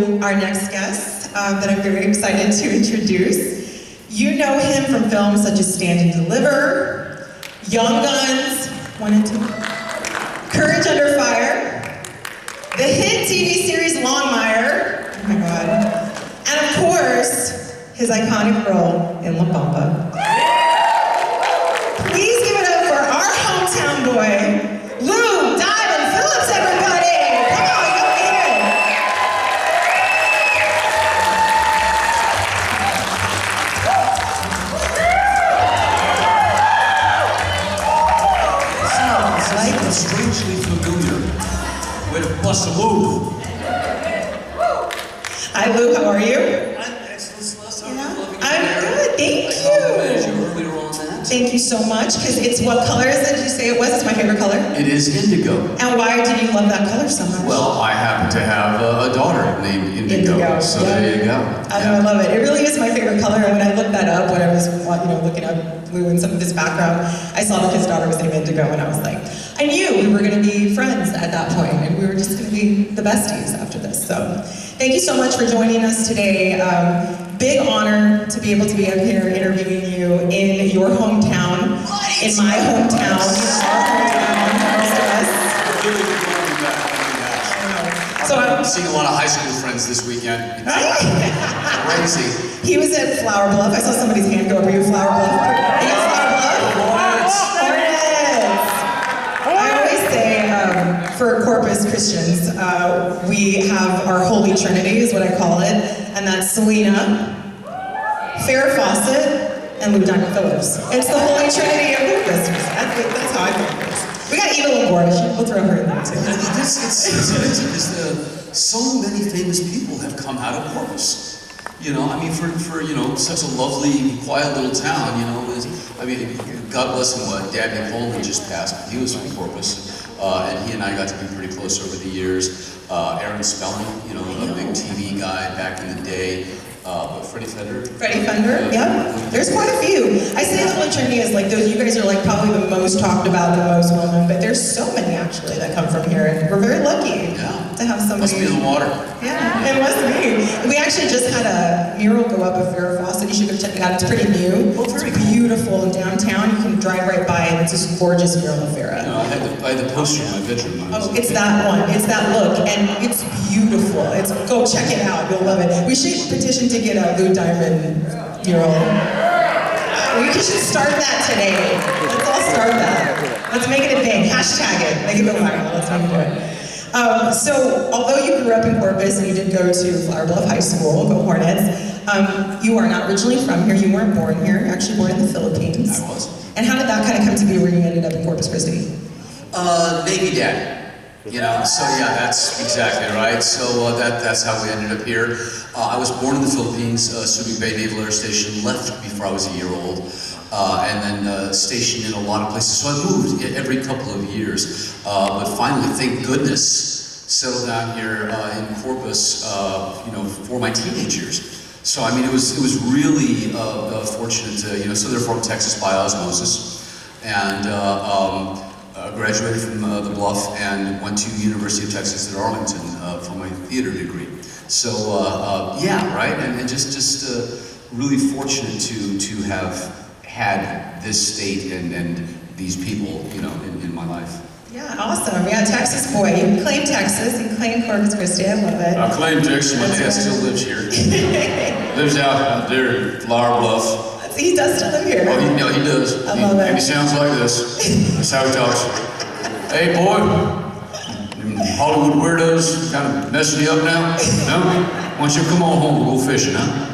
Our next guest that I'm very excited to introduce. You know him from films such as Stand and Deliver, Young Guns, 1 and 2, Courage Under Fire, the hit TV series Longmire, oh my god, and of course, his iconic role in Bamba. Please give it up for our hometown boy, Lou Diamond Phillips, everybody! Come on, go here! Sounds like strangely familiar. Way to bust a move. Hi Lou, how are you? I'm good, thank you. Thank you so much, because it's, what color is it? Did you say it was? It's my favorite color. It is indigo. And why did you love that color so much? Well, I happen to have a daughter named Indigo, so yeah. there you go. I love it. It really is my favorite color, and when I looked that up, when I was looking up Lou and some of his background, I saw that his daughter was named Indigo, and I was like, I knew we were going to be friends at that point, and we were just going to be the besties after this. So, thank you so much for joining us today. Big honor to be able to be up here interviewing you in your hometown, in my hometown, our hometown, most of us. So I'm seeing a lot of high school friends this weekend. Crazy. He was at Flower Bluff. I saw somebody's hand go up. Are you Flower Bluff? Are you at Flower Bluff? Hornets! I always say, for Corpus Christians, we have our Holy Trinity, is what I call it, and that's Selena, Farrah Fawcett, and Lou Diamond Phillips. It's the Holy Trinity of Corpus. That's how I think it is. We got Eva LaGuardia. We'll throw her in there too. It's amazing because so many famous people have come out of Corpus. You know, I mean, for such a lovely, quiet little town, you know, I mean, God bless him, Dabney Coleman just passed. He was from Corpus, and he and I got to be pretty close over the years. Aaron Spelling, you know, a big TV guy back in the day. Freddie Fender. Freddie Fender, yeah. There's quite a few. I say the Holy Trinity is like those, you guys are like probably the most talked about, the most well known, but there's so many actually that come from here, and we're very lucky to have somebody. Must be the water. Yeah, it must be. We actually just had a mural go up of Farrah Fawcett. You should go check it out. It's pretty new. Oh, very it's beautiful in downtown. You can drive right by and it's this gorgeous mural of Farrah. No, I had the poster in my bedroom. Oh, it's that one. It's that look, and it's beautiful. Go check it out. You'll love it. We should petition to get a Lou Diamond mural. We should start that today. Let's all start that. Let's make it a thing. Hashtag it. Make it go viral. Let's make it do it. So, although you grew up in Corpus and you did go to Flower Bluff High School, go Hornets, you are not originally from here. You weren't born here. You're actually born in the Philippines. I was. And how did that kind of come to be where you ended up in Corpus Christi? Navy Dad. You know, so yeah, that's exactly right. So that's how we ended up here. I was born in the Philippines, Subic Bay Naval Air Station, left before I was a year old, and then stationed in a lot of places. So I moved every couple of years, but finally, thank goodness, settled down here in Corpus, for my teenage years. So I mean, it was really fortunate to, so they're from Texas by osmosis, and graduated from the Bluff and went to University of Texas at Arlington for my theater degree. So yeah, right, and just really fortunate to have had this state and these people, in my life. Yeah, awesome. Yeah, Texas boy. You claim Texas, you claim Corpus Christi. I love it. I claim Texas. My dad still lives here. Lives out there in Flower Bluff. He does still live here. Oh, he does. I love it. And he sounds like this. That's how he talks. Hey, boy. Hollywood weirdos kind of messing you up now? No? Why don't you come on home, we'll go fishing, huh?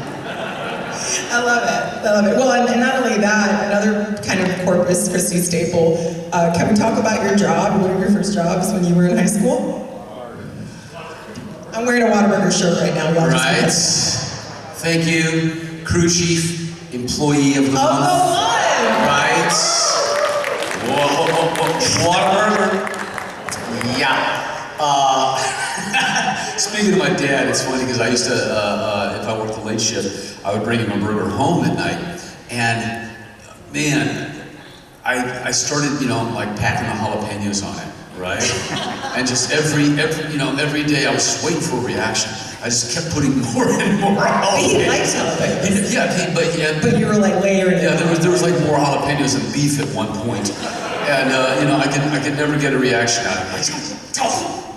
I love it. I love it. Well, and not only that, another kind of Corpus Christi staple. Can we talk about your job? One of your first jobs when you were in high school? I'm wearing a Whataburger shirt right now. Y'all right. Thank you, crew chief. Employee of the month. Right? Whataburger. Yeah. Speaking of my dad, it's funny because I used to, if I worked the late shift, I would bring him a burger home at night. And man, I started, like packing the jalapenos on it. right? And just every day I was just waiting for a reaction. I just kept putting more and more jalapenos. He likes jalapenos. Yeah, but you were like layering. Yeah, there was like more jalapenos than beef at one point, and I could never get a reaction out of it.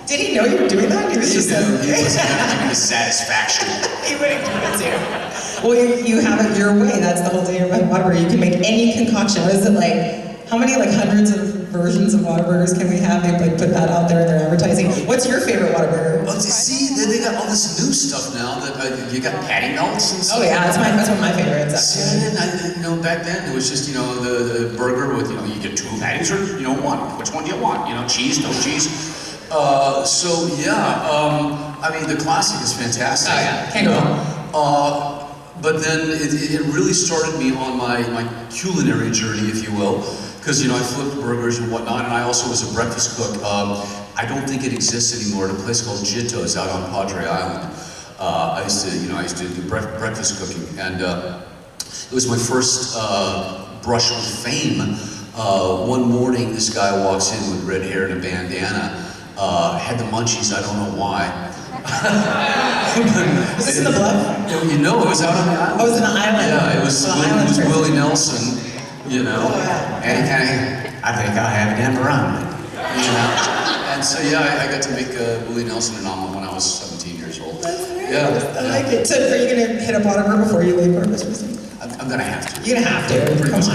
Did he know you were doing that? He was just he wasn't gonna give me the satisfaction. He wouldn't give it to you. Well, you have it your way. That's the whole thing about Whataburger. You can make any concoction. What is it like? How many hundreds of versions of Whataburgers can we have? They put that out there in their advertising. What's your favorite Whataburger? Well, see, they got all this new stuff now that you got patty melts and stuff. Oh yeah, that's one of my favorites. See, back then it was just the burger with you get 2 patties or one. Which one do you want? Cheese, no cheese. I mean the classic is fantastic. Oh yeah, can't go wrong. But then it really started me on my culinary journey, if you will, because I flipped burgers and whatnot, and I also was a breakfast cook. I don't think it exists anymore at a place called Jitto's out on Padre Island. I used to do breakfast cooking, and it was my first brush with fame. One morning, this guy walks in with red hair and a bandana. Had the munchies, I don't know why. Was this in the Bluff? It was out on the island. Oh, it was in the island? Yeah, it was Willie Nelson, Oh, yeah. And I think I'll have it in around And so, I got to make Willie Nelson an omelet when I was 17 years old. That's great. Yeah. I like it. So, are you going to hit a Whataburger before you leave Corpus Christi? I'm going to have to. You're going to have to. Come on.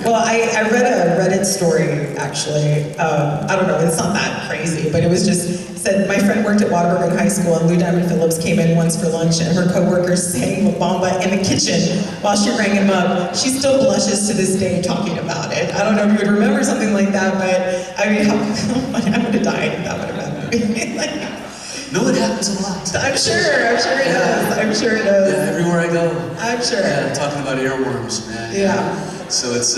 Well, I read a Reddit story, actually. I don't know, it's not that crazy, but it was just said, my friend worked at Whataburger in high school, and Lou Diamond Phillips came in once for lunch, and her coworkers sang Bamba in the kitchen while she rang him up. She still blushes to this day talking about it. I don't know if you would remember something like that, but I mean, I would have died if that would have happened. No, it happens a lot. I'm sure it does. I'm sure it does. Yeah, everywhere I go. I'm sure. Yeah, talking about airworms, man. Yeah. So it's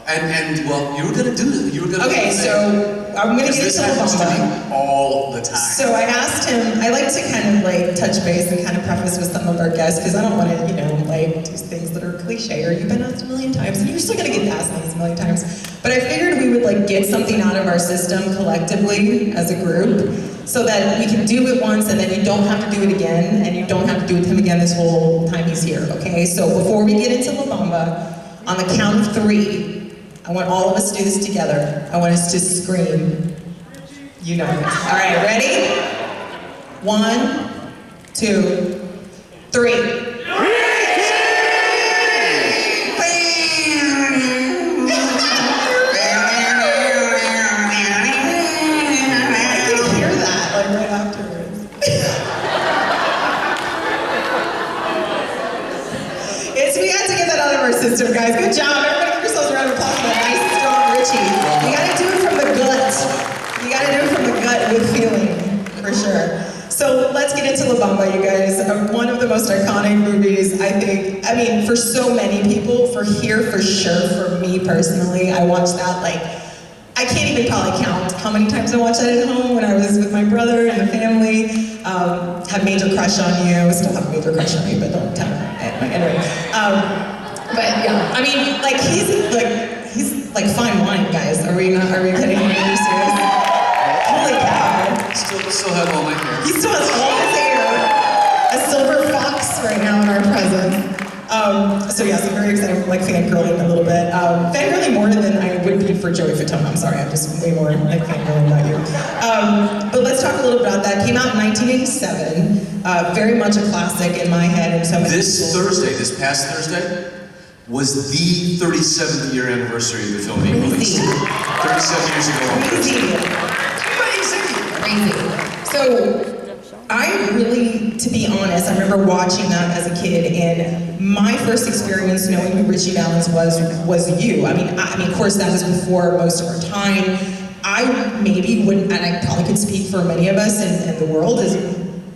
and well, you were gonna do it. You were gonna. Okay, so I'm gonna get into Bamba all the time. So I asked him. I like to kind of touch base and kind of preface with some of our guests because I don't want to, do things that are cliche or you've been asked a million times and you're still gonna get asked these a million times. But I figured we would get something out of our system collectively as a group, so that we can do it once and then you don't have to do it again, and you don't have to do it with him again this whole time he's here. Okay? So before we get into La Bamba, on the count of 3, I want all of us to do this together. I want us to scream. You know it. All right, ready? 1, 2, 3. System, guys. Good job. Everybody give yourselves a round of applause for that nice, strong Richie. You gotta do it from the gut. You gotta do it from the gut with feeling, for sure. So let's get into La Bamba, you guys. One of the most iconic movies, I think. I mean, for so many people, for here for sure, for me personally, I watched that I can't even probably count how many times I watched that at home when I was with my brother and the family. Had major crush on you. Still have a major crush on you, but don't tell me. Anyway. But yeah, I mean, he's like fine wine, guys. Are we kidding? Are you serious? Holy cow! Still have all my hair. He still has all his hair. A silver fox right now in our presence. So yes, I'm very excited. Fangirling a little bit. Fangirling more than I would be for Joey Fatone. I'm sorry, I'm just way more fangirling about you. But let's talk a little about that. Came out in 1987. Very much a classic in my head. And so this past Thursday, was the 37th year anniversary of the film being released. 37 years ago. Crazy. So, I really, to be honest, I remember watching that as a kid, and my first experience knowing who Richie Valens was you. I mean, of course, that was before most of our time. I maybe wouldn't, and I probably could speak for many of us in the world,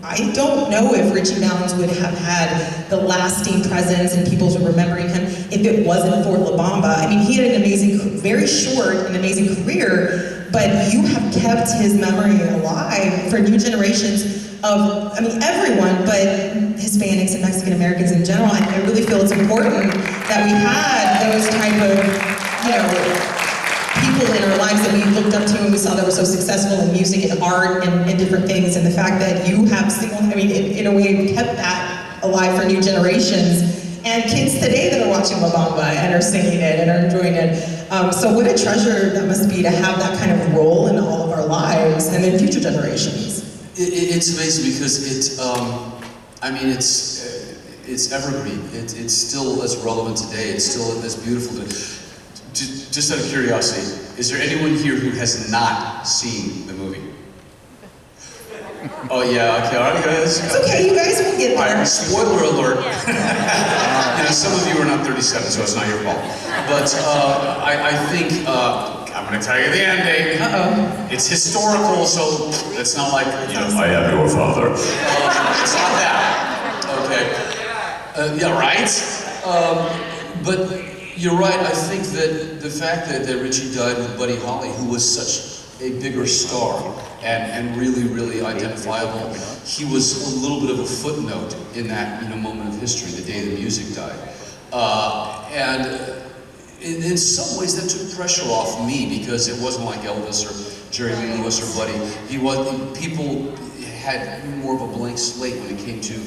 I don't know if Richie Valens would have had the lasting presence and people remembering him if it wasn't for La Bamba. I mean, he had an amazing, very short and amazing career, but you have kept his memory alive for new generations of, everyone, but Hispanics and Mexican Americans in general. I really feel it's important that we had those type of, people people in our lives that we looked up to and we saw that were so successful in music and art and different things, and the fact that you have in a way kept that alive for new generations. And kids today that are watching La Bamba and are singing it and are enjoying it. So what a treasure that must be to have that kind of role in all of our lives and in future generations. It's amazing because it's evergreen. It's still as relevant today. It's still as beautiful. Just out of curiosity, is there anyone here who has not seen the movie? Oh yeah, okay, all right guys. It's okay, you guys will get there. Right, spoiler alert. Some of you are not 37, so it's not your fault. But I think, I'm gonna tell you the ending. Uh-oh. It's historical, so it's not like, I am your father. It's not that, okay? Yeah, right? But you're right, I think that the fact that Richie died with Buddy Holly, who was such a bigger star and really, really identifiable. He was a little bit of a footnote in that moment of history, the day the music died. And in some ways that took pressure off me because it wasn't like Elvis or Jerry Lee Lewis or Buddy. People had more of a blank slate when it came to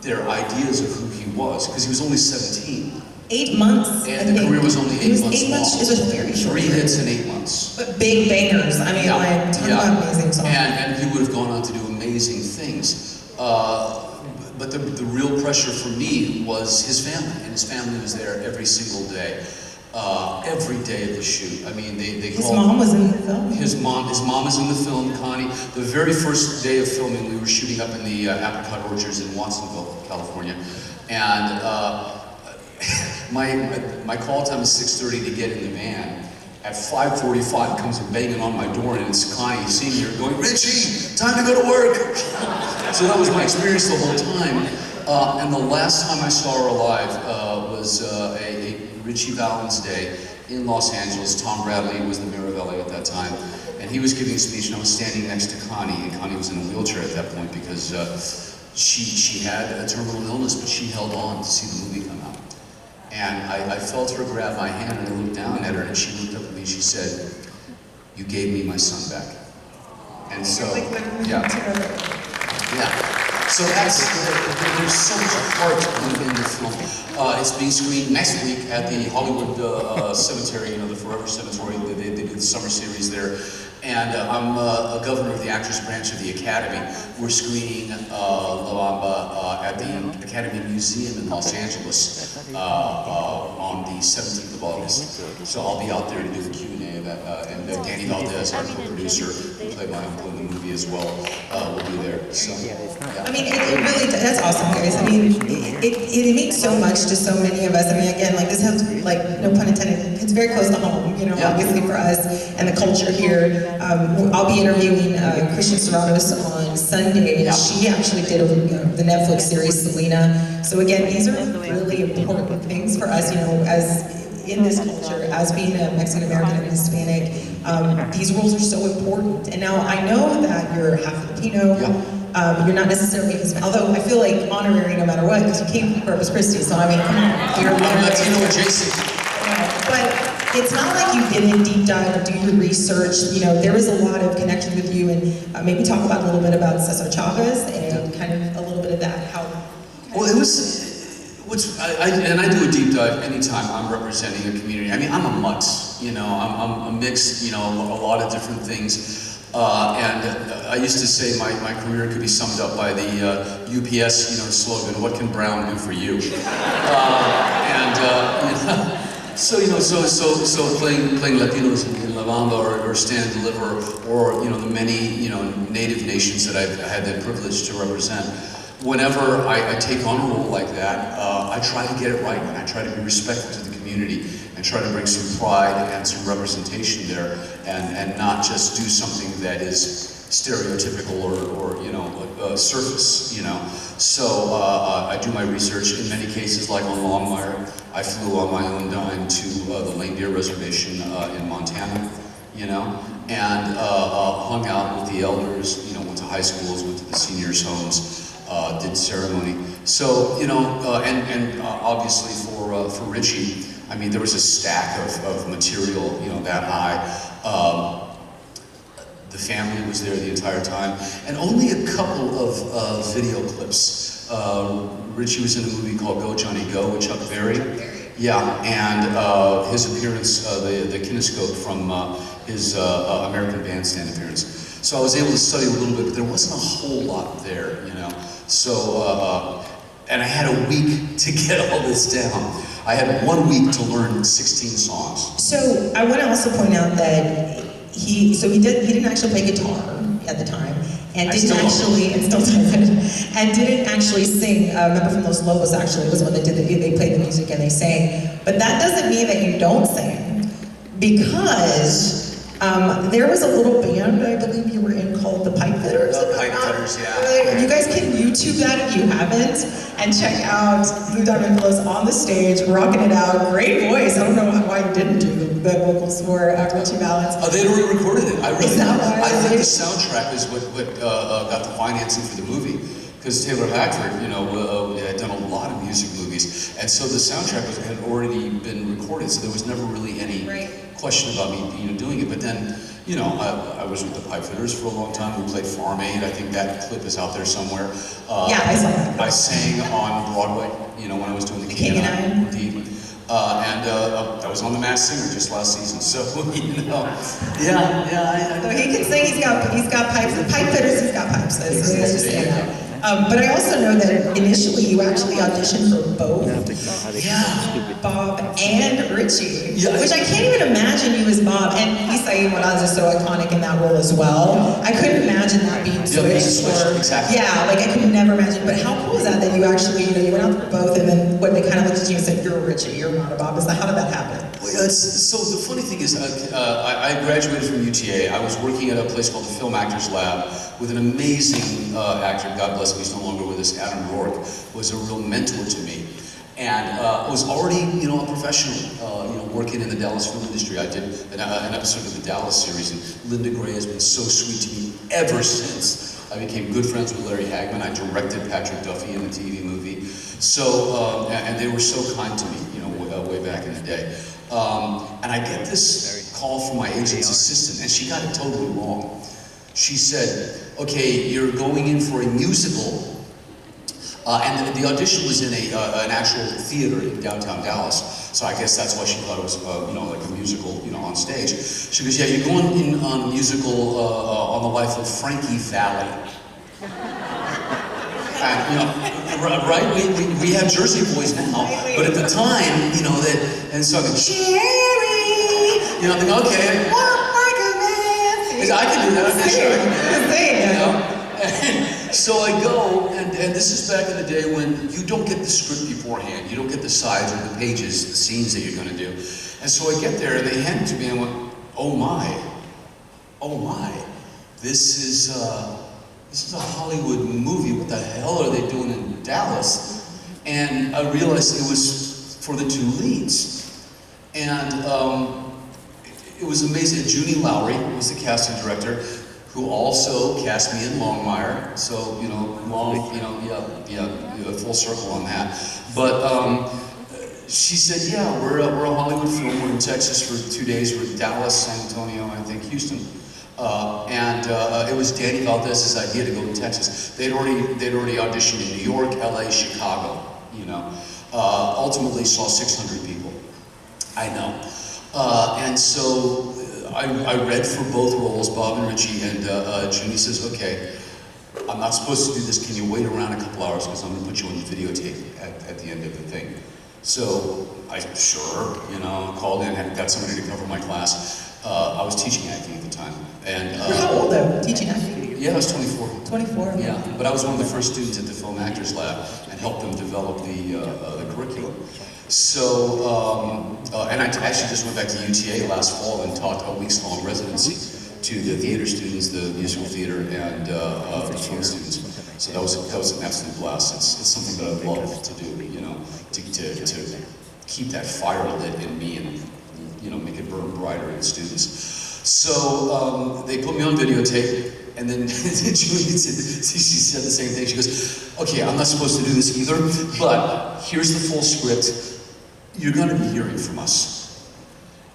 their ideas of who he was, because he was only 17. 8 months. And the career was only 8 months long. It was very short. 3 hits in 8 months. But big bangers. I mean, talk about amazing songs. And he would have gone on to do amazing things. But the real pressure for me was his family, and his family was there every single day. Every day of the shoot. I mean, they his mom was in the film? His mom is in the film, Connie. The very first day of filming, we were shooting up in the apricot orchards in Watsonville, California. And my call time is 6:30 to get in the van. At 5:45, it comes banging on my door, and it's Connie Sr. going, "Richie, time to go to work." So that was my experience the whole time. And the last time I saw her alive was a Richie Valens Day in Los Angeles. Tom Bradley was the mayor of LA at that time, and he was giving a speech, and I was standing next to Connie, and Connie was in a wheelchair at that point because she had a terminal illness, but she held on to see the movie come out. And I felt her grab my hand, and I looked down at her, and she looked up at me, and she said, "You gave me my son back." And so, yeah. So there's so much heart in the film. It's being screened next week at the Hollywood Cemetery, the Forever Cemetery. They did the summer series there. And I'm a governor of the Actors Branch of the Academy. We're screening La Bamba at the Academy Museum in Los Angeles on the 17th of August. So I'll be out there to do the Q&A of that. And Danny Valdez, our co-producer, who played my uncle in the movie as well, will be there. So, yeah. I mean, it really, that's awesome, guys. I mean, it means so much to so many of us. I mean, again, this has, no pun intended, it's very close to home, obviously for us and the culture here. I'll be interviewing Christian Serratos on Sunday, and she actually did the Netflix series Selena. So again, these are really important things for us, as in this culture, as being a Mexican American and Hispanic. These roles are so important. And now I know that you're half Filipino. You're not necessarily Hispanic, although I feel like honorary no matter what, because you came from Corpus Christi. So I mean, come on, you're Latino adjacent. But it's not like you didn't deep dive or do your research. There was a lot of connection with you, and maybe talk about a little bit about Cesar Chavez and kind of a little bit of that. Well, it was. And I do a deep dive anytime I'm representing a community. I mean, I'm a mutt. I'm a mix. A lot of different things. And I used to say my career could be summed up by the UPS, slogan, "What can Brown do for you?" So playing Latinos in La Bamba or Stand and Deliver, or the many native nations that I've had the privilege to represent. Whenever I take on a role like that, I try to get it right, and I try to be respectful to the community, and try to bring some pride and some representation there, and not just do something that is stereotypical or surface, So I do my research in many cases, like on Longmire. I flew on my own dime to the Lame Deer Reservation in Montana, and hung out with the elders, went to high schools, went to the seniors' homes, did ceremony. So, and obviously for Richie, I mean, there was a stack of material, you know, that high. The family was there the entire time, and only a couple of video clips. Richie was in a movie called Go Johnny Go with Chuck Berry. Yeah, and his appearance, the kinescope from his American Bandstand appearance. So I was able to study a little bit, but there wasn't a whole lot there, you know. So, and I had a week to get all this down. I had 1 week to learn 16 songs. So I want to also point out that he didn't actually play guitar at the time, and didn't actually, and still doesn't, and didn't actually sing. Remember from Los Lobos, actually, was when they played the music and they sang. But that doesn't mean that you don't sing, because there was a little band I believe you were in called the Pipe Fitters. Pipe Fitters, yeah. You guys can YouTube that if you haven't, and check out Lou Diamond Phillips on the stage, rocking it out. Great voice. I don't know why you didn't do the vocals for Richie Valens. They'd already recorded it. I think it? the soundtrack is what got the financing for the movie. Because Taylor Hackford, you know, had done a lot of music movies, and so the soundtrack had already been recorded, so there was never really any question about me, you know, doing it. But then, you know, I was with the Pipe Fitters for a long time. We played Farm Aid. I think that clip is out there somewhere. Yeah, I saw that. I sang on Broadway, you know, when I was doing the King and I. Indeed. And I was on The Masked Singer just last season, so, you know, yeah. So he can sing, he's got pipes. The Pipe Fitters, he's got pipes. But I also know that initially you actually auditioned for both Bob and Richie, which I can't even imagine you as Bob. And Isai Moraz is so iconic in that role as well. I couldn't imagine that being switched. Exactly. Yeah, like I could never imagine. But how cool is that you actually, you know, you went out for both, and then when they kind of looked at you and said, "You're Richie, you're not a Bob." How did that happen? Well, so the funny thing is, I graduated from UTA. I was working at a place called the Film Actors Lab with an amazing actor, God bless him, he's no longer with us, Adam Rourke, was a real mentor to me. And I was already, you know, a professional, you know, working in the Dallas film industry. I did an episode of the Dallas series, and Linda Gray has been so sweet to me ever since. I became good friends with Larry Hagman. I directed Patrick Duffy in the TV movie. So, and they were so kind to me, you know, way back in the day. And I get this call from my agent's assistant, and she got it totally wrong. She said, okay, you're going in for a musical, and the audition was in an actual theater in downtown Dallas. So I guess that's why she thought it was, you know, like a musical, you know, on stage. She goes, yeah, you're going in on a musical on the life of Frankie Valli. And, you know, right? We have Jersey boys now, but at the time, you know, and so I'm Jerry, you know, I think, okay, walk like a man. I can do that. I'm sure I can do that. You know? And so I go, and this is back in the day when you don't get the script beforehand. You don't get the sides or the pages, the scenes that you're going to do. And so I get there, and they hand it to me, and I went, oh my, this is a Hollywood movie. What the hell are they doing in Dallas? And I realized it was for the two leads. And it was amazing. Junie Lowry was the casting director, who also cast me in Longmire. So, you know, full circle on that. But she said, yeah, we're a Hollywood film. We're in Texas for 2 days. We're in Dallas, San Antonio, and I think Houston. It was Danny Valdez's idea to go to Texas. They'd already auditioned in New York, LA, Chicago, you know. Ultimately saw 600 people. I know. And so I read for both roles, Bob and Richie, and Junie says, okay, I'm not supposed to do this. Can you wait around a couple hours because I'm going to put you on the videotape at the end of the thing. So I, sure, you know, called in and got somebody to cover my class. I was teaching acting at the time. And how old though? Teaching acting? Yeah, I was 24. 24. Yeah, but I was one of the first students at the Film Actors Lab and helped them develop the curriculum. So, and I actually just went back to UTA last fall and taught a weeks-long residency to the theater students, the musical theater, and the film students. So that was an absolute blast. It's something that I love to do, you know, to keep that fire lit in me and, you know, make it burn brighter in students. So they put me on videotape, and then Julie said the same thing. She goes, okay, I'm not supposed to do this either, but here's the full script. you're going to be hearing from us.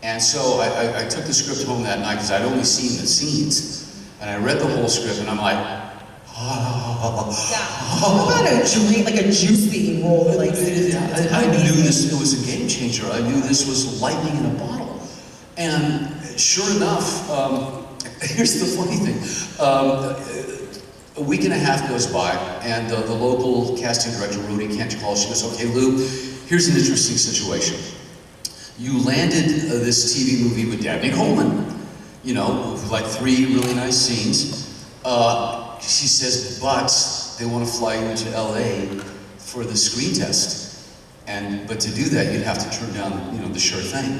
And so I took the script home that night because I'd only seen the scenes. And I read the whole script and I'm like, How about a juicy role? I knew this, it was a game changer. I knew this was lightning in a bottle. And sure enough, here's the funny thing. A week and a half goes by, and the local casting director, Rudy, can't you call? She goes, okay, Lou, here's an interesting situation. You landed this TV movie with Dabney Coleman, you know, like 3 really nice scenes. She says, but they want to fly you to LA for the screen test. But to do that, you'd have to turn down, you know, the sure thing.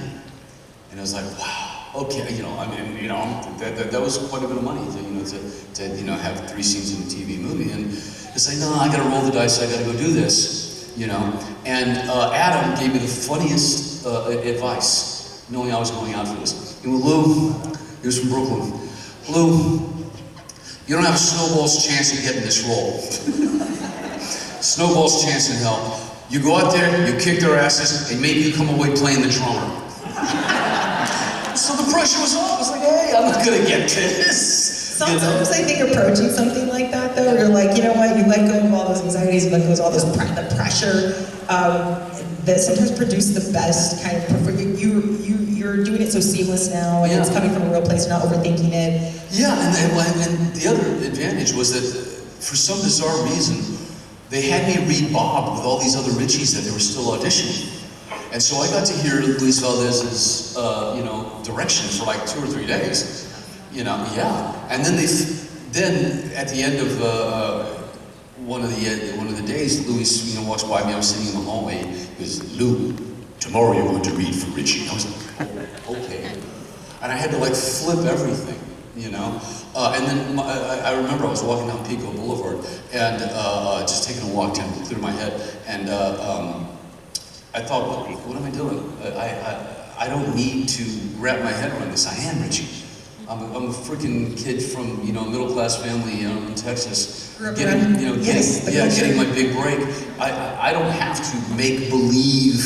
And I was like, wow. Okay, you know, I mean, you know, that was quite a bit of money, to have 3 scenes in a TV movie, and it's like, no, I gotta roll the dice, I gotta go do this, you know. And Adam gave me the funniest advice, knowing I was going out for this. He went, Lou, he was from Brooklyn. Lou, you don't have a snowball's chance of getting this role. Snowball's chance in hell. You go out there, you kick their asses, and maybe you come away playing the drummer. So the pressure was off. I was like, hey, I'm not gonna get this. Sometimes I think approaching something like that, though, you're like, you know what, you let go of all those anxieties, you let go of all those the pressure that sometimes produce the best kind of. You're doing it so seamless now, and it's coming from a real place. You're not overthinking it. Yeah, and the other advantage was that for some bizarre reason, they had me read Bob with all these other Richies that they were still auditioning. And so I got to hear Luis Valdez's, direction for like 2 or 3 days, you know, yeah. And then at the end of one of the days, Luis, walks by me. I was sitting in the hallway. He goes, Lou, tomorrow you're going to read for Richie. I was like, oh, okay. And I had to like flip everything, you know. And then I remember I was walking down Pico Boulevard and just taking a walk to clear my head, and I thought, what am I doing? I don't need to wrap my head around this. I am Richie. I'm a freaking kid from middle-class family in Texas, getting my big break. I don't have to make believe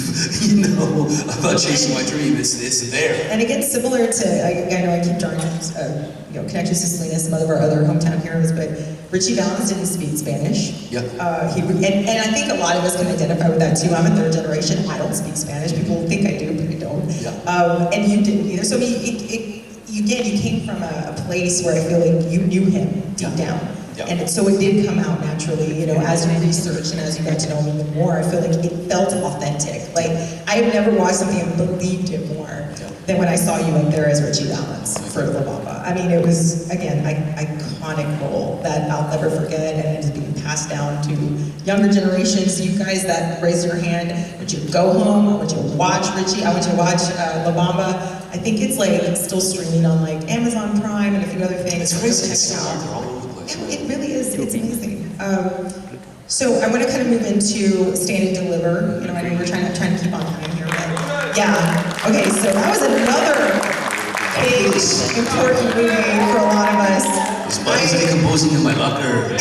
about chasing my dream. It's there. And again, similar to I know I keep drawing connections to Selena, some of our other hometown heroes, but Richie Valens didn't speak Spanish. Yeah. And I think a lot of us can identify with that too. I'm a 3rd generation. I don't speak Spanish. People think I do, but I don't. Yeah. And you didn't either. So you came from a place where I feel like you knew him deep down. Yeah. And so it did come out naturally, as you researched and as you got to know him even more. I feel like it felt authentic. Like, I have never watched something and believed it more than when I saw you up there as Richie Valens for La Bamba. I mean, it was, again, iconic role that I'll never forget, and it is being passed down to younger generations. You guys that raised your hand, would you go home? Or would you watch Richie? I want you to watch La Bamba. I think it's still streaming on Amazon Prime and a few other things. It's crazy. It's all over the place. It really is. It's amazing. So I want to kind of move into Stand and Deliver. I know we're trying to keep on time here, but yeah. Okay, so that was another big, important movie for a lot of us. His body's decomposing in my locker.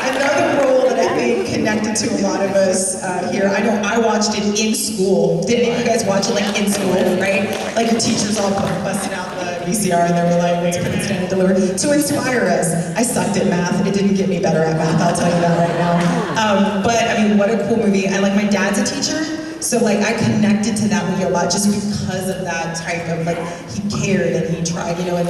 Another role that I think connected to a lot of us here. I know I watched it in school. Did any of you guys watch it in school, right? Like your teachers all busted out the VCR and they were like, let's put it Stand and Deliver. To inspire us. I sucked at math. It didn't get me better at math, I'll tell you that right now. But I mean, what a cool movie. And my dad's a teacher. So I connected to that movie a lot just because of that type of he cared and he tried, and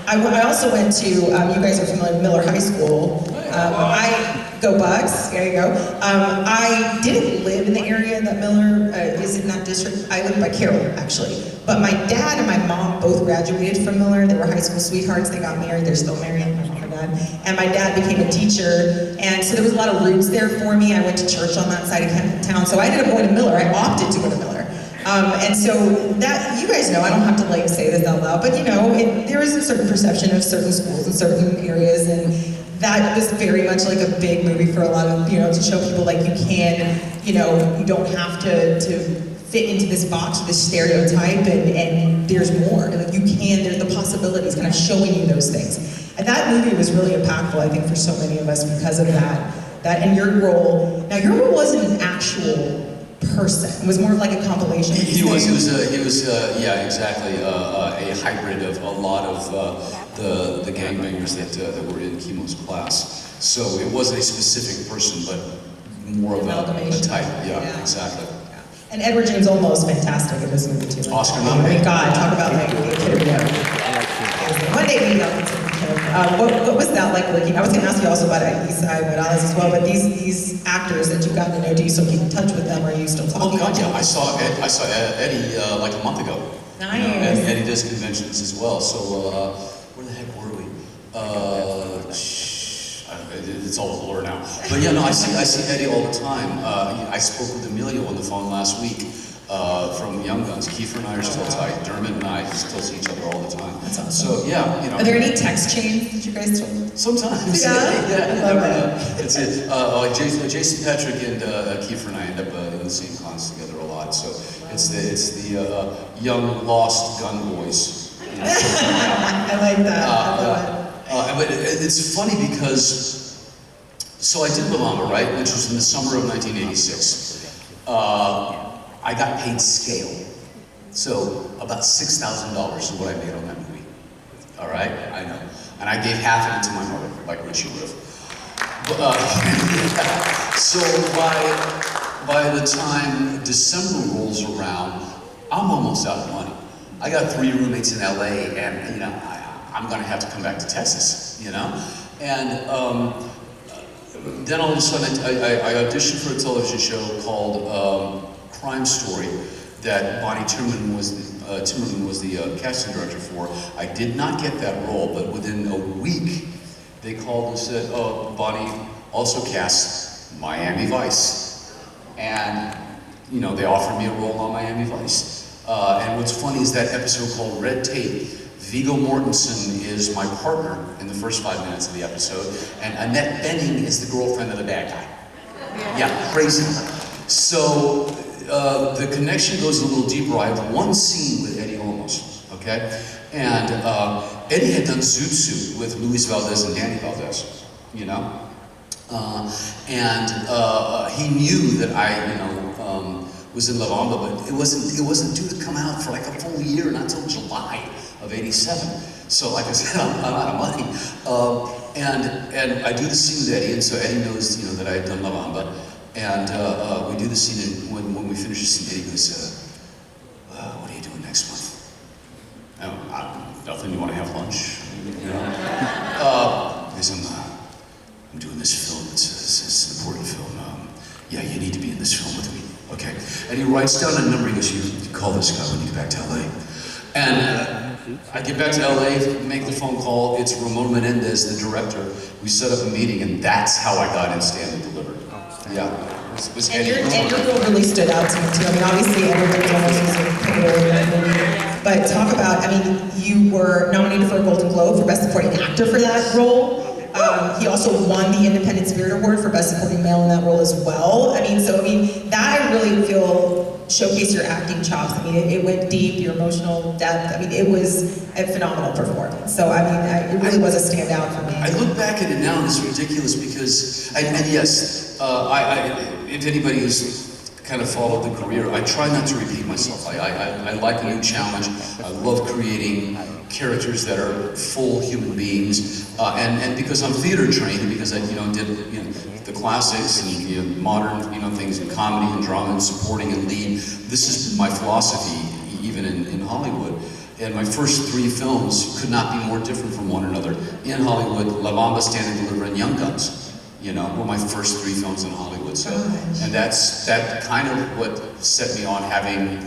I also went to, you guys are familiar with Miller High School. I go Bucks, there you go. I didn't live in the area that Miller is in that district. I lived by Carroll, actually. But my dad and my mom both graduated from Miller. They were high school sweethearts. They got married. They're still married, my mom and dad. And my dad became a teacher. And so there was a lot of roots there for me. I went to church on that side of town. So I ended up going to Miller. I opted to go to Miller. And so that, you guys know, I don't have to say this out loud, but there is a certain perception of certain schools in certain areas, and that was very much a big movie for a lot of, to show people you can, you don't have to fit into this box, this stereotype, and there's more. You can, there's the possibilities, kind of showing you those things. And that movie was really impactful, I think, for so many of us because of that. And your role, now your role wasn't an actual person. It was more of like a compilation. He was yeah, exactly, a hybrid of a lot of the gangbangers that were in Kimo's class. So it wasn't a specific person, but more of a type. Yeah, exactly. Yeah. And Edward James Olmos was fantastic in this movie too. Oscar Oh nominated. my God, talk about like one day we got what was that like working? I was going to ask you also about Isai Morales as well, but these actors that you've gotten to know, do you still keep in touch with them? Or are you still talking? Oh God, yeah. I saw Eddie like a month ago. Nice. You know, Eddie does conventions as well. So where the heck were we? It's all a blur now. But yeah, no, I see Eddie all the time. I spoke with Emilio on the phone last week from Young Guns. Kiefer and I are still tight. Dermot and I still see each other all the time. That's awesome. So yeah, you know. Are there any text chains that you guys still? Sometimes. Yeah. Yeah. I love it. It's it. Like Jason Patrick and Kiefer and I end up in the same cons together a lot. So it's the young lost gun boys. You know, I like that. I love it. But it's funny because, so I did La Bamba, right, which was in the summer of 1986. I got paid scale. So about $6,000 is what I made on that movie. All right, I know. And I gave half of it to my mother, like Richie would have. So by the time December rolls around, I'm almost out of money. I got 3 roommates in LA, and you know, I'm gonna have to come back to Texas, you know? And then all of a sudden I auditioned for a television show called Crime Story that Bonnie Timmerman was the casting director for. I did not get that role, but within a week, they called and said, oh, Bonnie also casts Miami Vice. And, you know, they offered me a role on Miami Vice. And what's funny is that episode called Red Tape, Viggo Mortensen is my partner in the first 5 minutes of the episode, and Annette Bening is the girlfriend of the bad guy. Yeah, crazy. So the connection goes a little deeper. I have one scene with Eddie Olmos, okay? And Eddie had done Zoot Suit with Luis Valdez and Danny Valdez, you know? He knew that I, you know, was in La Bamba, but it wasn't due to come out for like a full year, not until July of '87. So like I said, I'm out of money. And I do the scene with Eddie, and so Eddie knows, you know, that I had done La Bamba. And we do the scene, and when we finish the scene, Eddie goes, what are you doing next month? Nothing, you want to have lunch? You know? Because I'm doing this film, it's an important film. Yeah, you need to be in this film with me. Okay. And he writes down a number, he goes, you call this guy when you get back to LA. And I get back to LA, make the phone call, it's Ramon Menendez, the director. We set up a meeting, and that's how I got in Stand and Delivered. Yeah. And your role really stood out to me too. I mean, obviously everybody's almost was a pivotal in that movie. But talk about, I mean, you were nominated for a Golden Globe for Best Supporting Actor for that role. He also won the Independent Spirit Award for Best Supporting Male in that role as well. I mean, that I really feel showcased your acting chops. I mean, it went deep, your emotional depth. I mean, it was a phenomenal performance. So, I mean, it really was a standout for me. I look back at it now and it's ridiculous because, and yes, if anybody who's kind of followed the career, I try not to repeat myself. I like a new challenge. I love creating characters that are full human beings, and because I'm theater trained, and because I did the classics and modern things in comedy and drama and supporting and lead. This is my philosophy even in Hollywood. And my first 3 films could not be more different from one another. In Hollywood, La Bamba, Stand and Deliver, and Young Guns, were my first 3 films in Hollywood. So, and that kind of what set me on having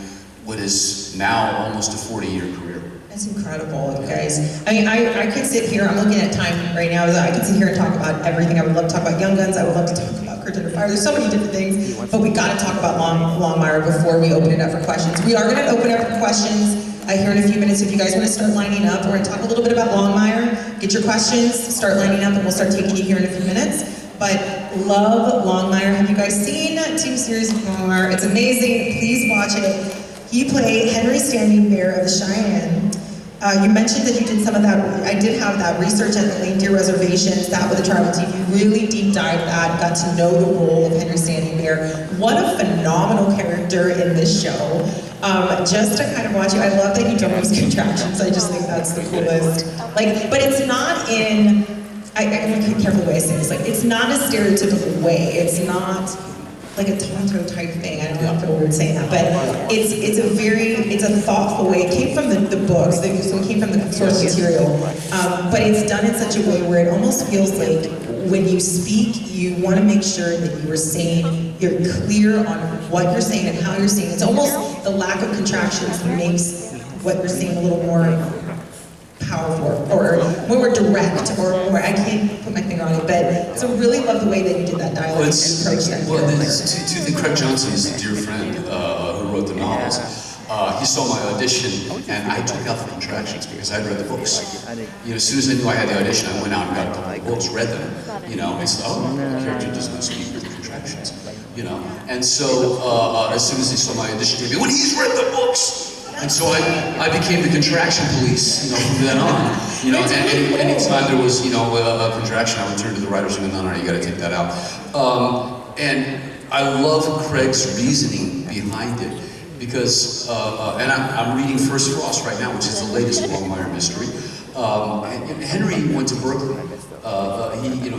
what is now almost a 40-year career. That's incredible, you guys. I mean, I could sit here, I'm looking at time right now, I could sit here and talk about everything. I would love to talk about Young Guns, I would love to talk about Curtain of Fire. There's so many different things, but we gotta talk about Longmire before we open it up for questions. We are gonna open it up for questions here in a few minutes. If you guys wanna start lining up, we're gonna talk a little bit about Longmire, get your questions, start lining up, and we'll start taking you here in a few minutes. But love Longmire. Have you guys seen TV series Longmire? It's amazing, please watch it. He played Henry Standing Bear of the Cheyenne. You mentioned that you did some of that. I did have that research at the Reindeer Reservations, that with the tribal team. You really deep dived that, got to know the role of Henry Standing Bear. What a phenomenal character in this show. Just to kind of watch you, I love that you don't use contractions. I just think that's the coolest. Like, but it's not in, I'm be careful the way I say this, like, it's not a stereotypical way. It's not like a Tonto type thing. I don't know if I would saying that, but it's a thoughtful way. It came from the books, so it came from the source material, but it's done in such a way where it almost feels like when you speak, you want to make sure that you're clear on what you're saying and how you're saying. It's almost the lack of contractions that makes what you're saying a little more powerful, or more direct, or more, I can't put my finger on it, but so really love the way that you did that dialogue and approach that. Well, Craig Johnson is a dear friend who wrote the novels. He saw my audition, and I took out the contractions because I'd read the books. You know, as soon as I knew I had the audition, I went out and got the books, read them, you know, and said, oh, the character doesn't speak with the contractions, you know. And so, as soon as he saw my audition, he when he's read the books! And so I became the contraction police, you know, from then on. You know, and anytime there was, you know, a contraction, I would turn to the writers and go, no, you gotta take that out. And I love Craig's reasoning behind it, because, and I'm reading First Frost right now, which is the latest Longmire mystery. Henry went to Berkeley.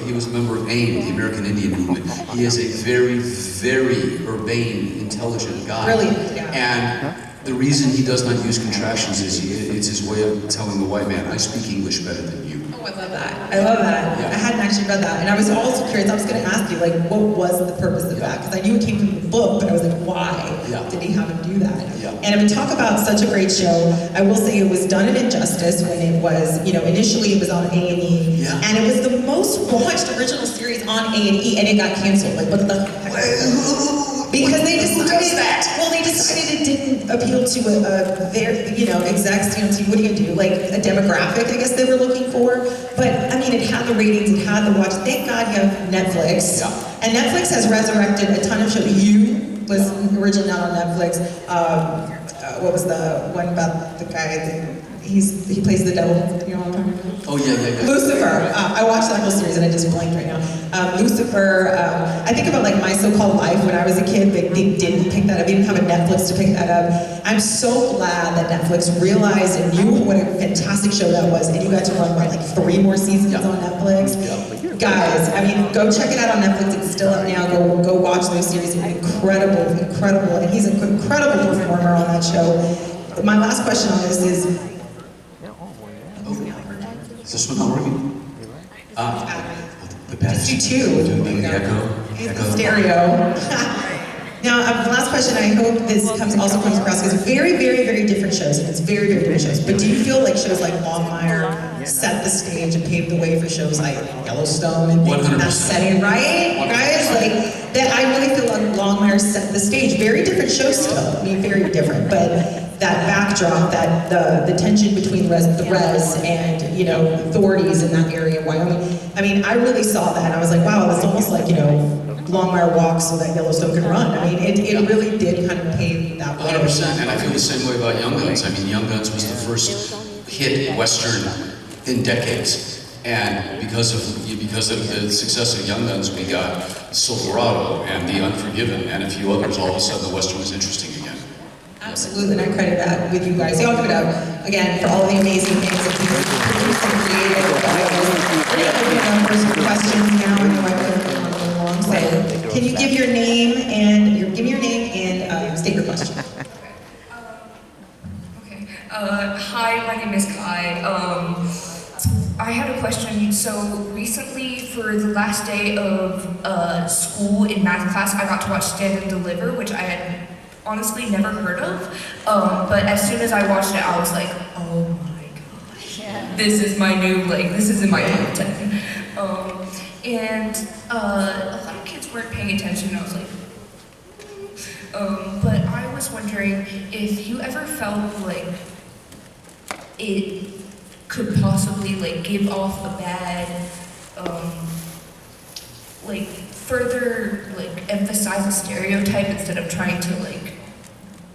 He was a member of AIM, the American Indian Movement. He is a very, very urbane, intelligent guy. Brilliant, yeah. And the reason he does not use contractions is it's his way of telling the white man, I speak English better than you. Oh, I love that. I love that. Yeah. I hadn't actually read that. And I was also curious, I was going to ask you, like, what was the purpose of that? Because I knew it came from the book, but I was like, why did he have him do that? Yeah. And if we talk about such a great show, I will say it was done in Injustice when it was, you know, initially it was on A&E. Yeah. And it was the most watched original series on A&E, and it got canceled. Like, what the heck? Because they decided they decided it didn't appeal to their, you know, execs, you know, what do you do? Like a demographic, I guess they were looking for. But I mean, it had the ratings, it had the watch. Thank God you have Netflix. Yeah. And Netflix has resurrected a ton of shows. You was originally not on Netflix. What was the one about the guy? He plays the devil. You know what I'm talking about? Oh yeah. Lucifer. I watched that whole series and I just blanked right now. Lucifer. I think about like My So-Called Life when I was a kid. They didn't pick that up. They didn't have a Netflix to pick that up. I'm so glad that Netflix realized and knew what a fantastic show that was, and you got to run like 3 more seasons on Netflix. Guys, I mean, go check it out on Netflix. It's still up now. Go watch those series. Incredible, and he's an incredible performer on that show. My last question on this is. Is this one not working? Just do 2. The echo. It's stereo. Now, the last question, I hope this comes across, because very, very, very different shows, and it's very, very different shows. But do you feel like shows like Longmire set the stage and paved the way for shows like Yellowstone and things in that setting, right? 100%. Guys, like, that I really feel like Longmire set the stage. Very different shows still, I mean, very different, but that backdrop, that the tension between the res and, you know, authorities in that area in Wyoming. I mean, I really saw that, and I was like, wow, it's almost like, you know, Longmire walks so that Yellowstone can run. I mean, it really did kind of pave that way. 100%, and I feel the same way about Young Guns. I mean, Young Guns was the first hit Western in decades, and because of the success of Young Guns, we got Silverado and The Unforgiven and a few others. All of a sudden, the Western was interesting again. Absolutely, and I credit that with you guys. Y'all give it up, again, for all the amazing things that people produce and created. For some questions now, I know I've been along, so can you give your name and state your question? Okay. Hi, my name is Kai. I had a question. So recently, for the last day of school in math class, I got to watch Stand and Deliver, which I had honestly never heard of. But as soon as I watched it, I was like, oh my gosh, this is my new, like, this is in my top 10. And a lot of kids weren't paying attention, and I was like, but I was wondering if you ever felt like it could possibly like give off a bad, like further like emphasize a stereotype instead of trying to like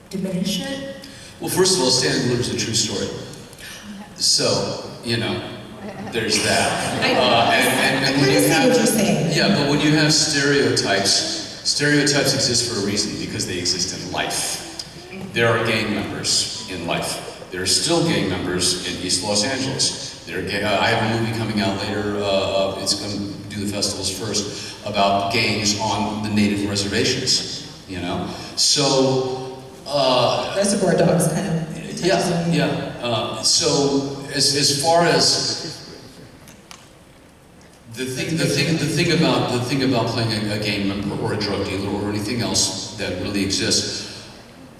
diminish it. Well, first of all, Stand and Deliver is a true story. So, you know, there's that. I kind of see what you're saying. Yeah, but when you have stereotypes exist for a reason, because they exist in life. There are gang members in life. There are still gang members in East Los Angeles. I have a movie coming out later, it's going to do the festivals first, about gangs on the native reservations, you know? So, Reservoir Dogs kind of. Yeah. So as far as the thing about playing a gang member or a drug dealer or anything else that really exists,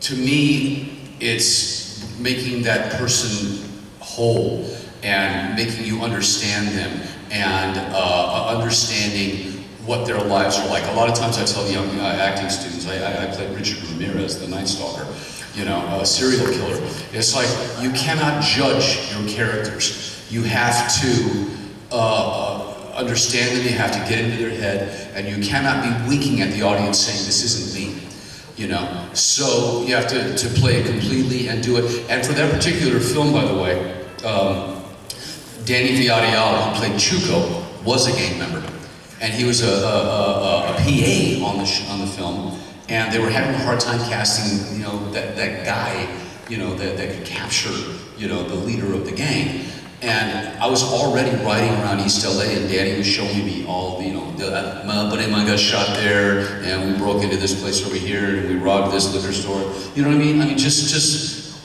to me, it's making that person whole and making you understand them and understanding what their lives are like. A lot of times I tell young acting students, I played Richard Ramirez, the Night Stalker, you know, a serial killer. It's like, you cannot judge your characters. You have to understand them, you have to get into their head, and you cannot be winking at the audience saying, this isn't me, you know? So you have to play it completely and do it. And for that particular film, by the way, Danny Villarreal, who played Chuco, was a gang member. And he was a PA on the film, and they were having a hard time casting, you know, that guy, you know, that could capture, you know, the leader of the gang. And I was already riding around East LA, and Danny was showing me all the, you know, my buddy of mine got shot there, and we broke into this place over here, and we robbed this liquor store. You know what I mean? I mean, just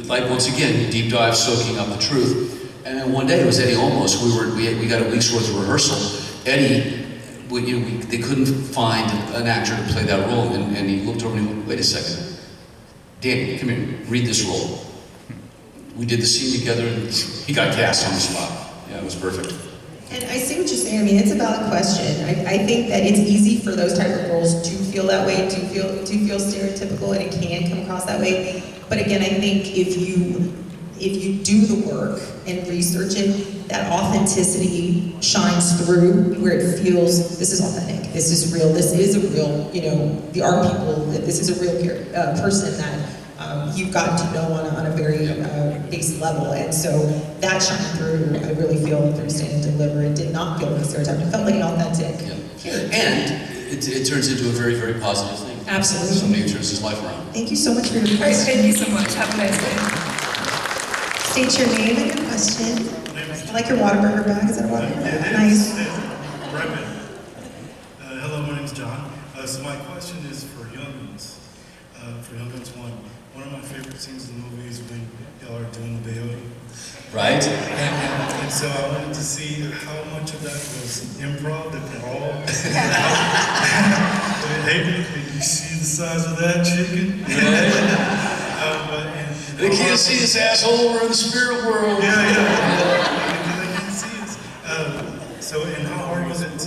like, once again, deep dive, soaking up the truth. And then one day, it was Eddie Olmos. We got a week's worth of rehearsal. Eddie, they couldn't find an actor to play that role, and he looked over and he went, wait a second. Danny, come here, read this role. We did the scene together, and he got cast on the spot. Yeah, it was perfect. And I see what you're saying. I mean, it's a valid question. I think that it's easy for those type of roles to feel that way, to feel stereotypical, and it can come across that way. But again, I think if you do the work and research it, that authenticity shines through, where it feels, this is authentic, this is real, this is a real, you know, the art people, this is a real person that you've gotten to know on a very base level. And so that shined through, I really feel, through Stand and Deliver. It did not feel like a stereotype, it felt like an authentic character. And it turns into a very, very positive thing. Absolutely. Somebody who turns his life around. Thank you so much for your All right, question. thank you so much. Have a nice day. State your name and your question. I like your Whataburger bag. Is that a Whataburger? Nice. Hello, my name's John. So my question is for youngins. For youngins, one of my favorite scenes in the movie is when y'all are doing the peyote. Right? And so I wanted to see how much of that was improv, if at all. Hey, you see the size of that chicken? They can't see this asshole, we're in the spirit world. Yeah. They can't see us. So, and how hard was it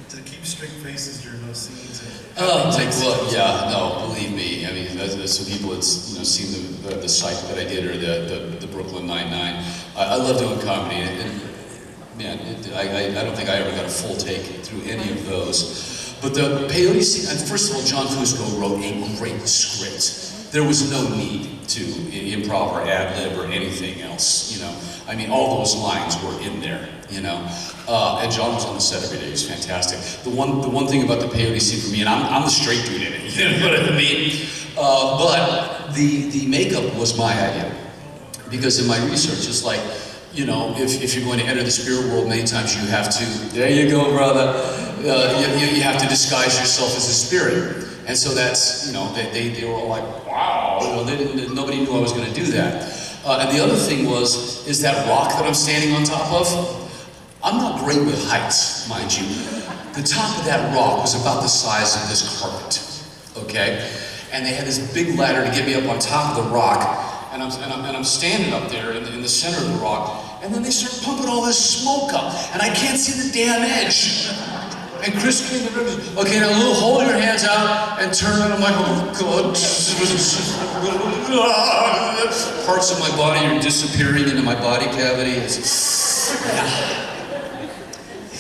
to keep straight faces during those scenes? Believe me. I mean, some people had seen the site that I did, or the Brooklyn Nine-Nine. I love doing comedy, and man, I don't think I ever got a full take through any of those. But the peyote scene, and first of all, John Fusco wrote a great script. There was no need to improv or ad-lib or anything else, you know. I mean, all those lines were in there, you know. And John was on the set every day. It was fantastic. The one thing about the peyote scene for me, and I'm the straight dude in it, you know what I mean? But the makeup was my idea. Because in my research, it's like, you know, if you're going to enter the spirit world, many times you have to, there you go, brother, you have to disguise yourself as a spirit. And so that's, you know, they were all like, wow, you know, nobody knew I was going to do that. And the other thing is that rock that I'm standing on top of, I'm not great with heights, mind you. The top of that rock was about the size of this carpet, okay? And they had this big ladder to get me up on top of the rock, and I'm standing up there in the center of the rock, and then they start pumping all this smoke up, and I can't see the damn edge. And Chris came to me, okay, now Lou, hold your hands out and turn around. I'm like, oh God. Parts of my body are disappearing into my body cavity.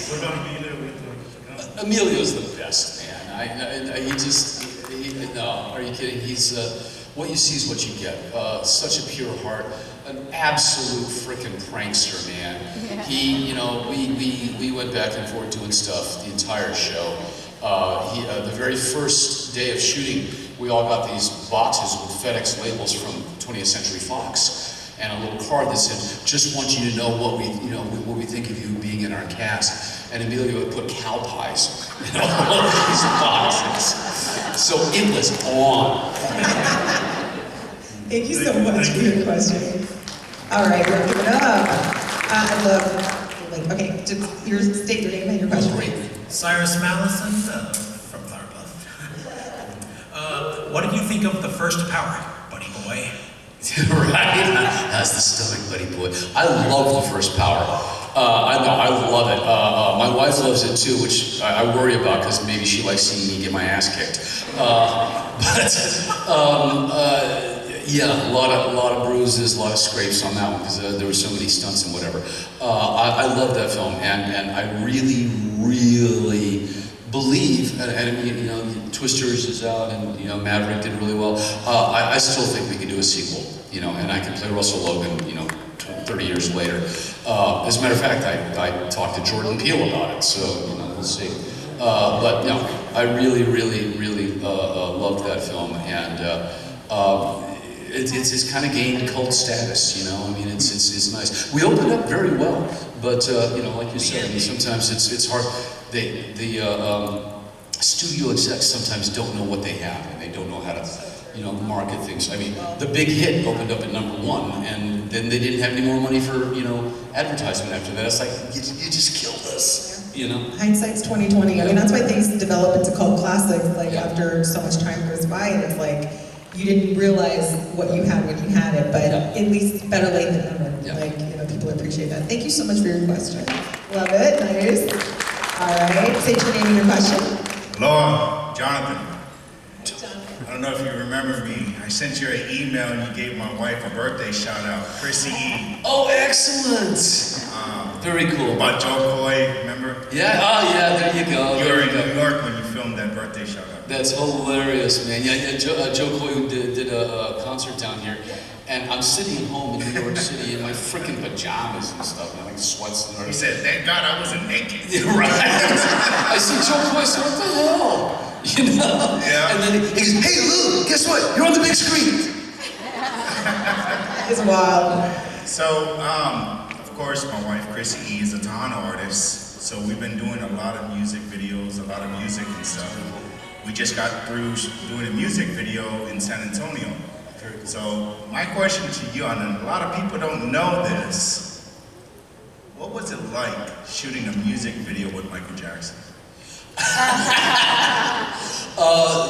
What about Emilio? Emilio's the best, man. No, are you kidding? He's, what you see is what you get. Such a pure heart. an absolute frickin' prankster, man. He, you know, we went back and forth doing stuff the entire show. The very first day of shooting, we all got these boxes with FedEx labels from 20th Century Fox, and a little card that said, "Just want you to know what we think of you being in our cast." And Emilio would put cow pies in all of these boxes. So it was on. Thank you so much for your question. All right, we'll give it up. I love, okay, just state your name and your question. Great. Cyrus Mallison from Powerpuff. What did you think of the first Power, Buddy Boy? Right? That's the stomach, Buddy Boy. I love the first Power. I love it. My wife loves it too, which I worry about because maybe she likes seeing me get my ass kicked. Yeah, a lot of bruises, a lot of scrapes on that one because there were so many stunts and whatever. I love that film, and I really believe, and you know, Twisters is out, and you know, Maverick did really well. I still think we could do a sequel, you know, and I can play Russell Logan, you know, 30 years later. As a matter of fact, I talked to Jordan Peele about it, so you know, we'll see. But no, I really loved that film, and it's kind of gained cult status, you know. I mean, it's nice. We opened up very well, but you know, like you said, I mean, sometimes it's hard. The studio execs sometimes don't know what they have, and they don't know how to, you know, market things. I mean, The Big Hit opened up at #1, and then they didn't have any more money for, you know, advertisement after that. It's like, you just killed us, you know? Hindsight's 20/20. I mean, that's why things develop into cult classics, like after so much time goes by, and it's like, you didn't realize what you had when you had it, but at least better late than never. Like, you know, people appreciate that. Thank you so much for your question. Love it, nice. All right, say your name and your question. Hello, Jonathan. I don't know if you remember me. I sent you an email and you gave my wife a birthday shout out, Chrissy E. Oh, excellent! Very cool. About Joe Coy, remember? Yeah, oh yeah, there you go. You were in New York when you filmed that birthday shout out. That's hilarious, man. Yeah, Joe Coy did a concert down here, and I'm sitting at home in New York City in my freaking pajamas and stuff, and like sweats and He said, "Thank God I wasn't naked." Yeah, right. I see Joe Coy, I said, "What the hell?" You know? Yeah. And then he goes, "Hey Lou, guess what? You're on the big screen." It's wild. So, of course, my wife Chrissy E is a ton artist, so we've been doing a lot of music videos, a lot of music and stuff. We just got through doing a music video in San Antonio. So, my question to you, and a lot of people don't know this, what was it like shooting a music video with Michael Jackson?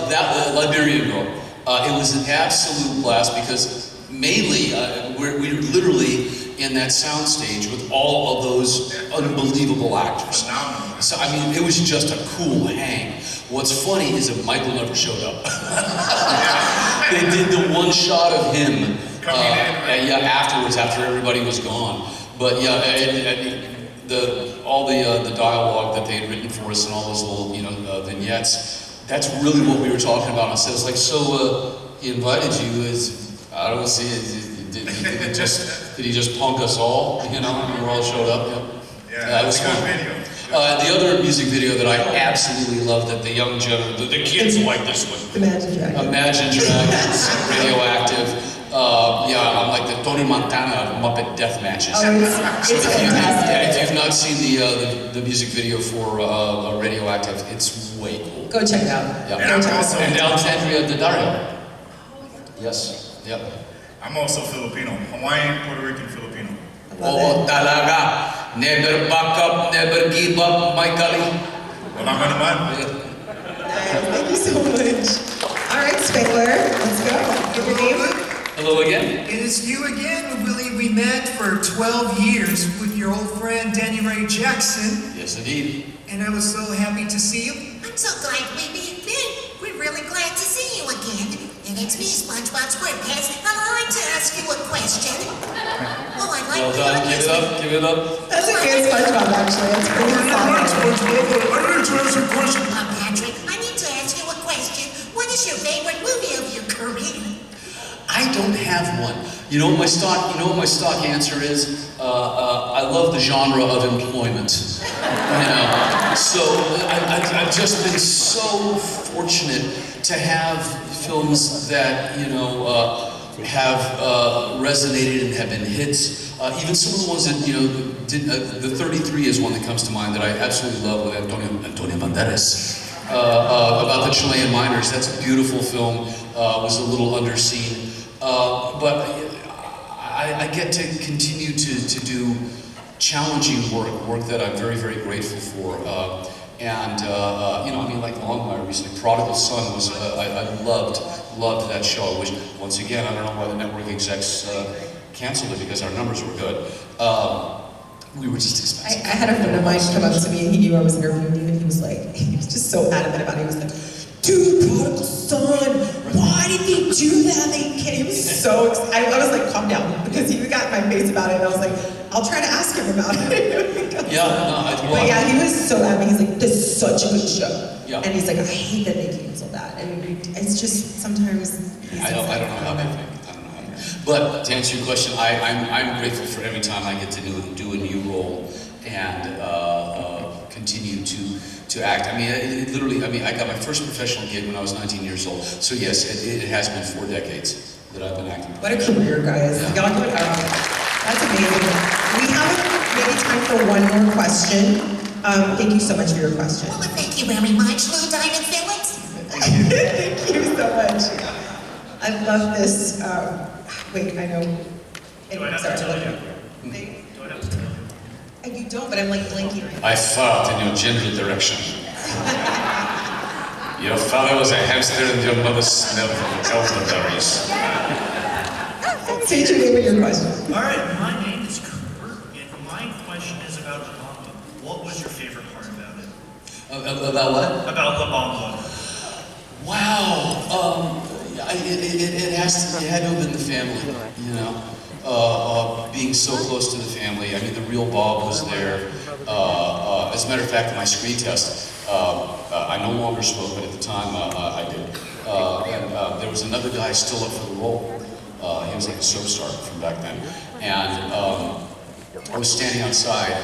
That Liberian Girl. It was an absolute blast because mainly we're literally in that soundstage with all of those unbelievable actors. Phenomenal. So I mean, it was just a cool hang. What's funny is that Michael never showed up. They did the one shot of him afterwards, after everybody was gone. But yeah, all the dialogue that they had written for us and all those little, you know, vignettes, that's really what we were talking about. And so it's like, so he invited you as, I don't see, did he just punk us all, you know, and we all showed up? Yeah, it was fun. Video. The other music video that I absolutely love that the young generation, the kids like this one. Imagine Dragons. Imagine Dragons, Radioactive. Yeah, I'm like the Tony Montana of Muppet Death Matches. Oh, it's fantastic. If you've not seen the music video for Radioactive, it's way cool. Go check it out. Yeah. And I'm also, And Alexandria Daddario. Yes. Yep. I'm also Filipino, Hawaiian, Puerto Rican, Filipino. Oo talaga. Never back up, never give up, my golly. Wala ka naman. Thank you so much. All right, Spangler, let's go. Give your name. Hello again. It is you again, Willie. We met for 12 years with your old friend Danny Ray Jackson, Yes, indeed. and I was so happy to see you. I'm so glad we met. We're really glad to see you again. And it's me, SpongeBob SquarePants, and I'd like to ask you a question. Oh, I'd like Well done. Give it up. That's a good SpongeBob, actually. That's pretty solid. Patrick, I need to ask you a question. What is your favorite movie of your career? I I don't have one. You know what my stock answer is? I love the genre of employment. So I've just been so fortunate to have films that have resonated and have been hits. Even some of the ones that the 33 is one that comes to mind that I absolutely love with Antonio Banderas. About the Chilean miners. That's a beautiful film. Was a little underseen, but I get to continue to do challenging work that I'm very, very grateful for. Like Longmire recently, Prodigal Son was, I loved that show. I wish, once again, I don't know why the network execs canceled it because our numbers were good. We were just expensive. I had a friend of mine come up to me and he knew I was interviewing you and he was just so adamant about it. He was like, dude, Prodigal Son, why did they do that? He was so excited. I was like, calm down, because he got in my face about it and I was like, I'll try to ask him about it. But yeah, he was so adamant. He's like, this is such a good show. Yeah. And he's like, I hate that they canceled that. And it's just sometimes... I don't know how they think. But to answer your question, I'm grateful for every time I get to do a new role and continue to act. I got my first professional gig when I was 19 years old. So yes, it has been 4 decades that I've been acting. What a career, guys. Yeah. That's amazing. We have maybe time for one more question. Thank you so much for your question. Well, thank you very much, Lou Diamond Phillips. Thank you so much. I love this. Wait, I know. Do I have to tell you? Do I have to tell you? You don't, but I'm like blinking. I fart in your general direction. Your father was a hamster and your mother smelled of elderberries. State your name and your question. All right, my name is Cooper, and my question is about La Bamba. What was your favorite part about it? About what? About La Bamba. Wow. It had to have been the family, being so close to the family. I mean, the real Bob was there. As a matter of fact, in my screen test, I no longer smoke, but at the time I did. There was another guy still up for the role. He was like a soap star from back then. And I was standing outside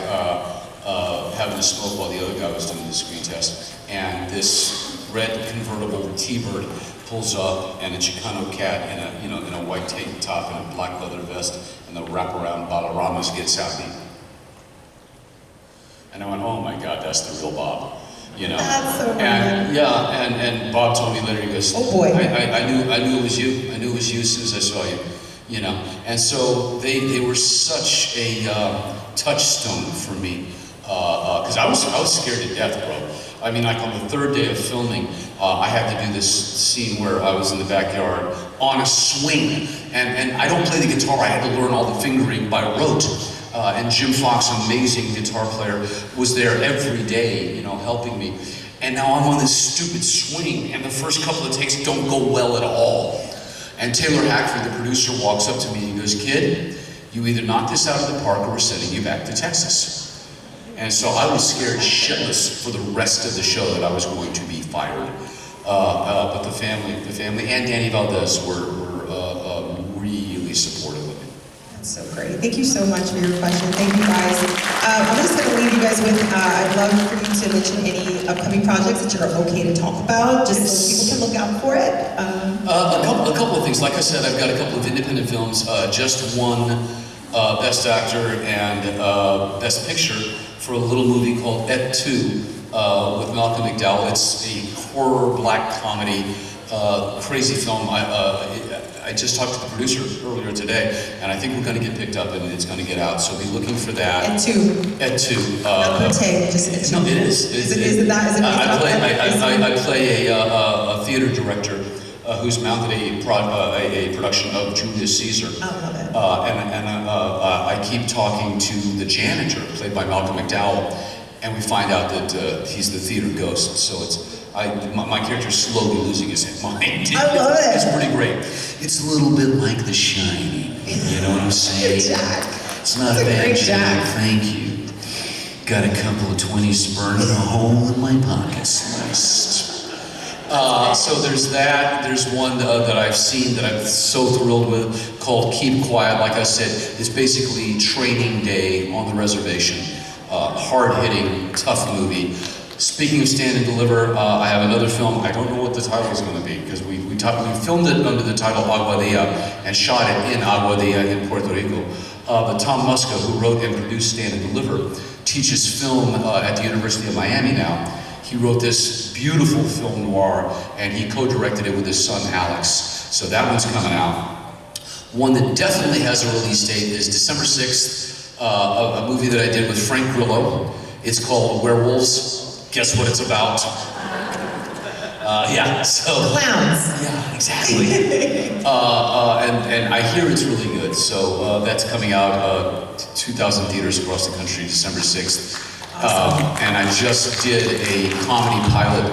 having a smoke while the other guy was doing the screen test. And this red convertible T-Bird pulls up, and a Chicano cat in a white tank top and a black leather vest, and the wraparound Balaramas gets out me. And I went, oh my God, that's the real Bob, That's so And and Bob told me later, he goes, oh boy, I knew it was you. I knew it was you as soon as I saw you, And so they were such a touchstone for me, because I was scared to death, bro. I mean, like on the 3rd day of filming, I had to do this scene where I was in the backyard on a swing, and I don't play the guitar. I had to learn all the fingering by rote. And Jim Fox, an amazing guitar player, was there every day, helping me. And now I'm on this stupid swing, and the first couple of takes don't go well at all. And Taylor Hackford, the producer, walks up to me and he goes, kid, you either knock this out of the park or we're sending you back to Texas. And so I was scared shitless for the rest of the show that I was going to be fired. But the family and Danny Valdez were really supportive of me. that's so great. Thank you so much for your question. Thank you, guys. I'm just going to leave you guys with, I'd love for you to mention any upcoming projects that you're okay to talk about, just so people can look out for it. A couple of things. Like I said, I've got a couple of independent films. Just won Best Actor and Best Picture for a little movie called Et Tu with Malcolm McDowell. It's a horror black comedy, crazy film. I just talked to the producer earlier today, and I think we're going to get picked up and it's going to get out. So be looking for that. Et Tu. Et Tu. Not Pate, just Et Tu. No, it is. Is it that? Is it I play a theater director who's mounted a production of Julius Caesar. I love it. I keep talking to the janitor, played by Malcolm McDowell, and we find out that he's the theater ghost. So my character's slowly losing his mind. I love it. It's pretty great. It's a little bit like The Shining. You know what I'm saying? Jack. It's not That's a bad great Jack. Jack. Thank you. Got a couple of 20s burning a hole in my pockets. Nice. So there's that. There's one that I've seen that I'm so thrilled with called Keep Quiet. Like I said, it's basically training day on the reservation. Hard-hitting, tough movie. Speaking of Stand and Deliver, I have another film. I don't know what the title is going to be because we filmed it under the title Aguadilla and shot it in Aguadilla in Puerto Rico. But Tom Muska, who wrote and produced Stand and Deliver, teaches film at the University of Miami now. He wrote this beautiful film noir and he co-directed it with his son Alex. So that one's coming out. One that definitely has a release date is December 6th, a movie that I did with Frank Grillo. It's called Werewolves. Guess what it's about? Yeah, so... Clowns. Yeah, exactly. And I hear it's really good. So that's coming out 2,000 theaters across the country, December 6th. And I just did a comedy pilot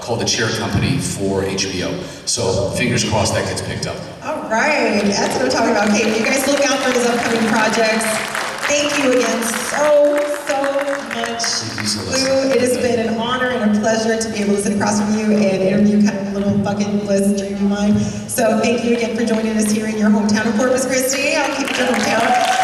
called The Chair Company for HBO. So fingers crossed that gets picked up. All right, that's what I'm talking about. Okay, you guys look out for his upcoming projects. Thank you again so much, Lou. It has been an honor and a pleasure to be able to sit across from you and interview kind of a little bucket list dream of mine. So thank you again for joining us here in your hometown of Corpus Christi. I'll keep it your hometown.